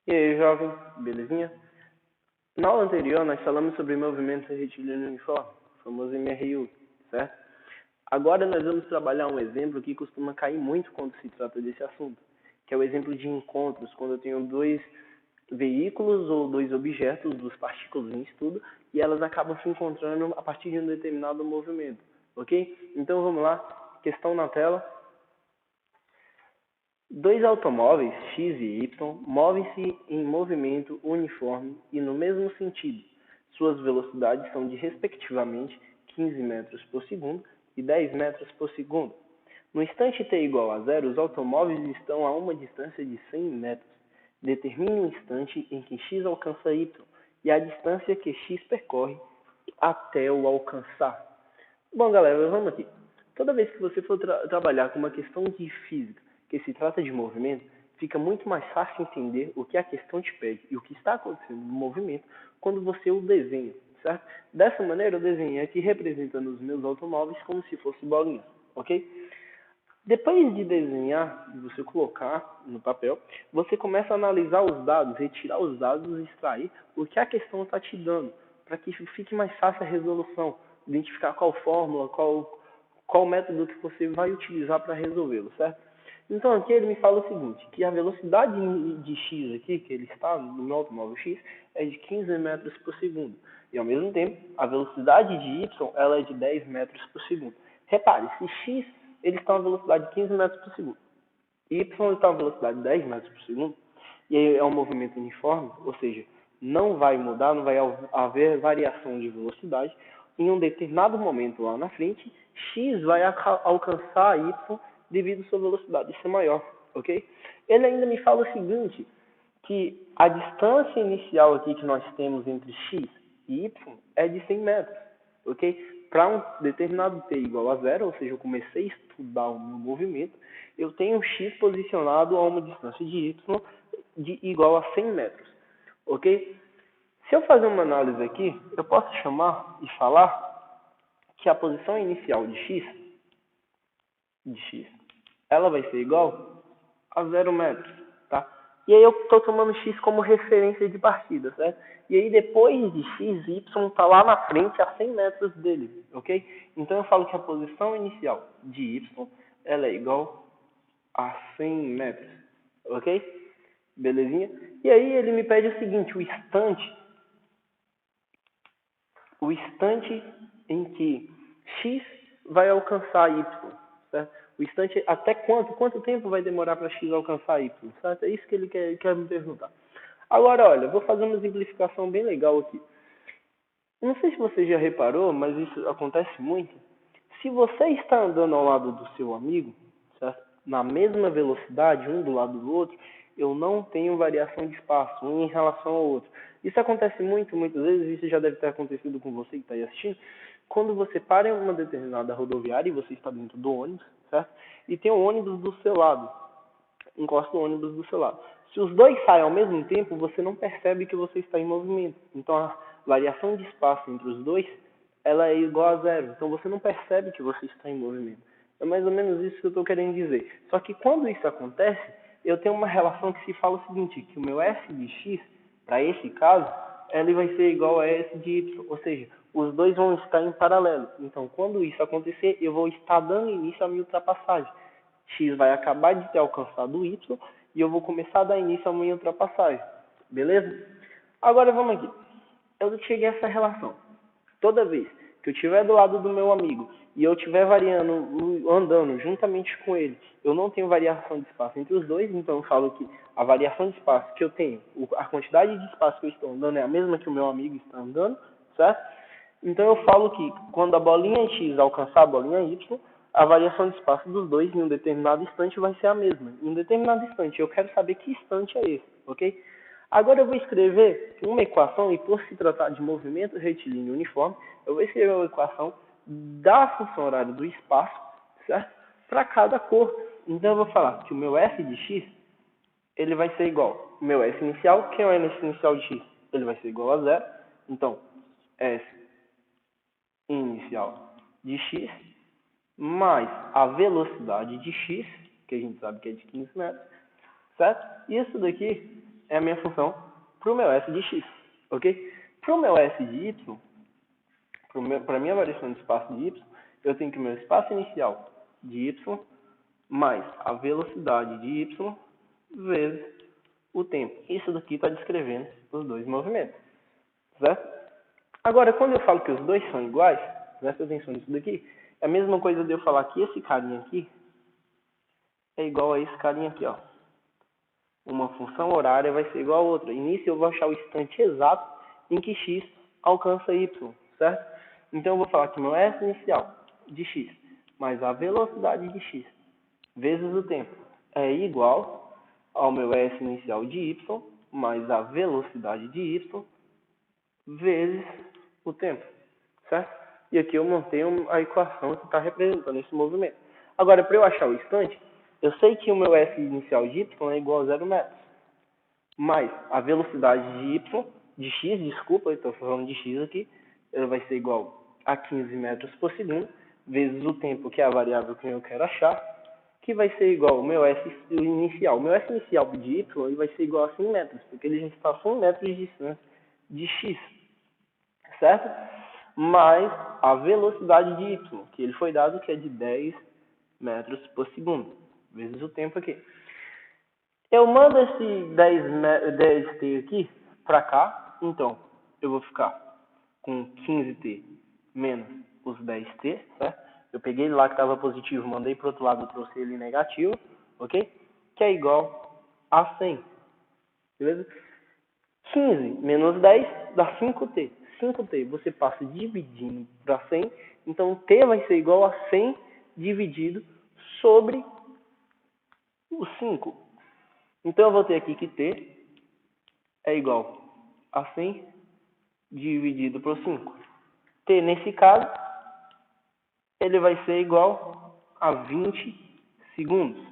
E aí, jovem, belezinha? Na aula anterior, nós falamos sobre movimento retilíneo uniforme, o famoso MRU, certo? Agora nós vamos trabalhar um exemplo que costuma cair muito quando se trata desse assunto, que é o exemplo de encontros, quando eu tenho dois veículos ou dois objetos, duas partículas em estudo, e elas acabam se encontrando a partir de um determinado movimento, ok? Então vamos lá, questão na tela. Dois automóveis, X e Y, movem-se em movimento uniforme e no mesmo sentido. Suas velocidades são de, respectivamente, 15 metros por segundo e 10 metros por segundo. No instante t igual a zero, os automóveis estão a uma distância de 100 metros. Determine o instante em que x alcança y e a distância que x percorre até o alcançar. Bom, galera, vamos aqui. Toda vez que você for trabalhar com uma questão de física, que se trata de movimento, fica muito mais fácil entender o que a questão te pede e o que está acontecendo no movimento quando você o desenha, certo? Dessa maneira, eu desenhei aqui representando os meus automóveis como se fossem bolinhas, ok? Depois de desenhar, de você colocar no papel, você começa a analisar os dados, retirar os dados e extrair o que a questão está te dando, para que fique mais fácil a resolução, identificar qual fórmula, qual método que você vai utilizar para resolvê-lo, certo? Então aqui ele me fala o seguinte, que a velocidade de x aqui, que ele está no meu automóvel x, é de 15 metros por segundo. E ao mesmo tempo, a velocidade de y ela é de 10 metros por segundo. Repare, se x ele está a uma velocidade de 15 metros por segundo, y está a uma velocidade de 10 metros por segundo, e aí é um movimento uniforme, ou seja, não vai mudar, não vai haver variação de velocidade, em um determinado momento lá na frente, x vai alcançar y devido à sua velocidade ser maior, ok? Ele ainda me fala o seguinte, que a distância inicial aqui que nós temos entre x e y é de 100 metros, ok? Para um determinado t igual a zero, ou seja, eu comecei a estudar o meu movimento, eu tenho x posicionado a uma distância de y igual a 100 metros, ok? Se eu fazer uma análise aqui, eu posso chamar e falar que a posição inicial de x, ela vai ser igual a 0 metros, tá? E aí eu estou tomando x como referência de partida, certo? E aí depois de x, y está lá na frente a 100 metros dele, ok? Então eu falo que a posição inicial de y, ela é igual a 100 metros, ok? Belezinha? E aí ele me pede o seguinte, o instante em que x vai alcançar y, certo? O instante, até quanto tempo vai demorar para x alcançar y, certo? É isso que ele quer me perguntar. Agora, olha, eu vou fazer uma simplificação bem legal aqui. Não sei se você já reparou, mas isso acontece muito. Se você está andando ao lado do seu amigo, certo? Na mesma velocidade, um do lado do outro, eu não tenho variação de espaço, um em relação ao outro. Isso acontece muitas vezes, isso já deve ter acontecido com você que está aí assistindo, quando você para em uma determinada rodoviária e você está dentro do ônibus, certo? E tem um ônibus do seu lado, encosta o ônibus do seu lado. Se os dois saem ao mesmo tempo, você não percebe que você está em movimento. Então, a variação de espaço entre os dois, ela é igual a zero. Então, você não percebe que você está em movimento. É mais ou menos isso que eu estou querendo dizer. Só que quando isso acontece, eu tenho uma relação que se fala o seguinte, que o meu f de x, para esse caso, ele vai ser igual a s de y. Ou seja, os dois vão estar em paralelo. Então, quando isso acontecer, eu vou estar dando início à minha ultrapassagem. X vai acabar de ter alcançado o Y e eu vou começar a dar início à minha ultrapassagem. Beleza? Agora vamos aqui. Eu cheguei a essa relação. Toda vez que eu estiver do lado do meu amigo e eu estiver andando juntamente com ele, eu não tenho variação de espaço entre os dois, então eu falo que a variação de espaço que eu tenho, a quantidade de espaço que eu estou andando é a mesma que o meu amigo está andando, certo? Então eu falo que quando a bolinha X alcançar a bolinha Y, a variação de espaço dos dois em um determinado instante vai ser a mesma. Em um determinado instante, eu quero saber que instante é esse, ok? Agora eu vou escrever uma equação, e por se tratar de movimento retilíneo uniforme, eu vou escrever uma equação da função horária do espaço, certo? Para cada cor. Então eu vou falar que o meu f de x, ele vai ser igual ao meu s inicial. Quem é o s inicial de x? Ele vai ser igual a zero. Então, s inicial de x mais a velocidade de x, que a gente sabe que é de 15 metros, certo? Isso daqui é a minha função para o meu S de x, ok? Para o meu S de y, para a minha variação de espaço de y, eu tenho que o meu espaço inicial de y mais a velocidade de y vezes o tempo. Isso daqui está descrevendo os dois movimentos, certo? Agora, quando eu falo que os dois são iguais, presta atenção nisso daqui, é a mesma coisa de eu falar que esse carinha aqui é igual a esse carinha aqui, ó. Uma função horária vai ser igual a outra. E nisso eu vou achar o instante exato em que x alcança y, certo? Então eu vou falar que meu S inicial de x mais a velocidade de x vezes o tempo é igual ao meu S inicial de y mais a velocidade de y vezes o tempo, certo? E aqui eu montei a equação que está representando esse movimento. Agora, para eu achar o instante, eu sei que o meu S inicial de y é igual a 0 metros, mais a velocidade de y, de x, desculpa, eu estou falando de x aqui, ela vai ser igual a 15 metros por segundo, vezes o tempo, que é a variável que eu quero achar, que vai ser igual ao meu S inicial. O meu S inicial de y ele vai ser igual a 100 metros, porque ele já está a 100 metros de distância de x, certo? Mais a velocidade de y, que ele foi dado que é de 10 metros por segundo, vezes o tempo aqui. Eu mando esse 10t aqui para cá, então eu vou ficar com 15t menos os 10t, certo? Eu peguei ele lá que estava positivo, mandei para o outro lado, trouxe ele negativo, ok? Que é igual a 100, beleza? 15 menos 10 dá 5t. 5t você passa dividindo para 100, então t vai ser igual a 100 dividido sobre o 5. Então eu vou ter aqui que t é igual a 100 dividido por 5. T, nesse caso, ele vai ser igual a 20 segundos.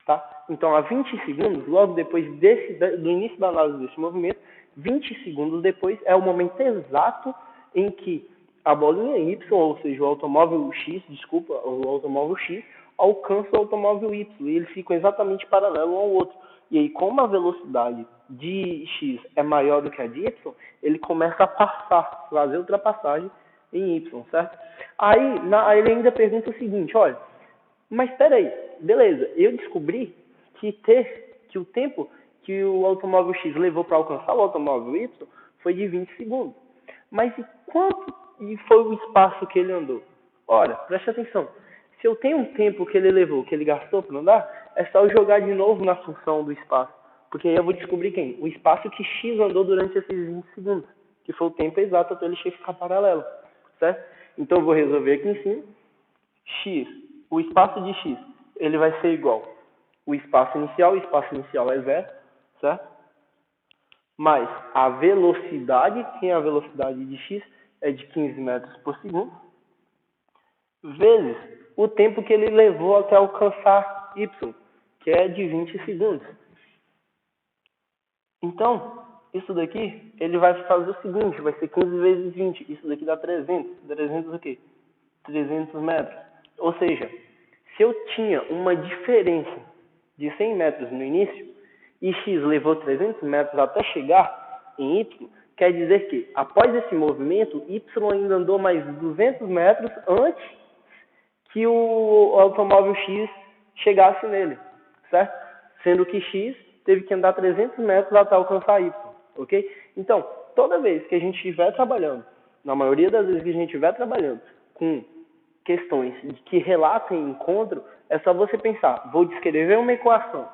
Tá? Então, a 20 segundos, logo depois do início da análise desse movimento, 20 segundos depois é o momento exato em que a bolinha Y, ou seja, o automóvel X, o automóvel X, alcança o automóvel Y, e eles ficam exatamente paralelos um ao outro. E aí, como a velocidade de X é maior do que a de Y, ele começa a passar, fazer ultrapassagem em Y, certo? Aí ele ainda pergunta o seguinte, olha, mas peraí, beleza, eu descobri que o tempo que o automóvel X levou para alcançar o automóvel Y foi de 20 segundos. Mas e quanto foi o espaço que ele andou? Ora, preste atenção. Se eu tenho um tempo que ele levou, que ele gastou para andar, é só eu jogar de novo na função do espaço. Porque aí eu vou descobrir quem? O espaço que X andou durante esses 20 segundos. Que foi o tempo exato até ele ficar paralelo. Certo? Então eu vou resolver aqui em cima. X, o espaço de X, ele vai ser igual o espaço inicial é 0, certo? Mais a velocidade, que é a velocidade de X, é de 15 metros por segundo, vezes o tempo que ele levou até alcançar Y, que é de 20 segundos. Então, isso daqui, ele vai fazer o seguinte, vai ser 15 vezes 20, isso daqui dá 300, 300 o quê? 300 metros. Ou seja, se eu tinha uma diferença de 100 metros no início e x levou 300 metros até chegar em y, quer dizer que, após esse movimento, y ainda andou mais 200 metros antes que o automóvel x chegasse nele, certo? Sendo que x teve que andar 300 metros até alcançar y, ok? Então, toda vez que a gente estiver trabalhando, na maioria das vezes que a gente estiver trabalhando com questões que relatem encontro, é só você pensar, vou descrever uma equação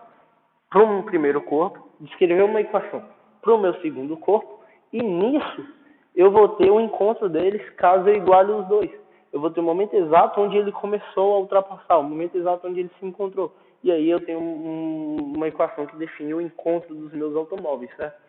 para um primeiro corpo, descrever uma equação para o meu segundo corpo, e nisso eu vou ter o encontro deles caso eu iguale os dois. Eu vou ter o momento exato onde ele começou a ultrapassar, o momento exato onde ele se encontrou. E aí eu tenho uma equação que define o encontro dos meus automóveis, certo?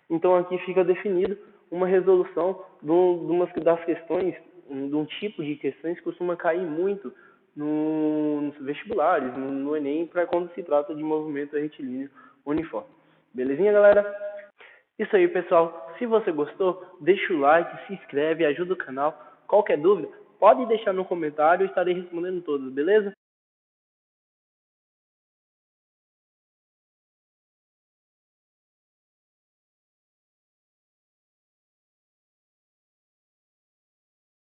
Então aqui fica definido uma resolução de uma das questões, de um tipo de questões que costuma cair muito nos vestibulares, no Enem, para quando se trata de movimento retilíneo uniforme. Belezinha, galera? Isso aí, pessoal. Se você gostou, deixa o like, se inscreve, ajuda o canal. Qualquer dúvida, pode deixar no comentário, eu estarei respondendo todas, beleza?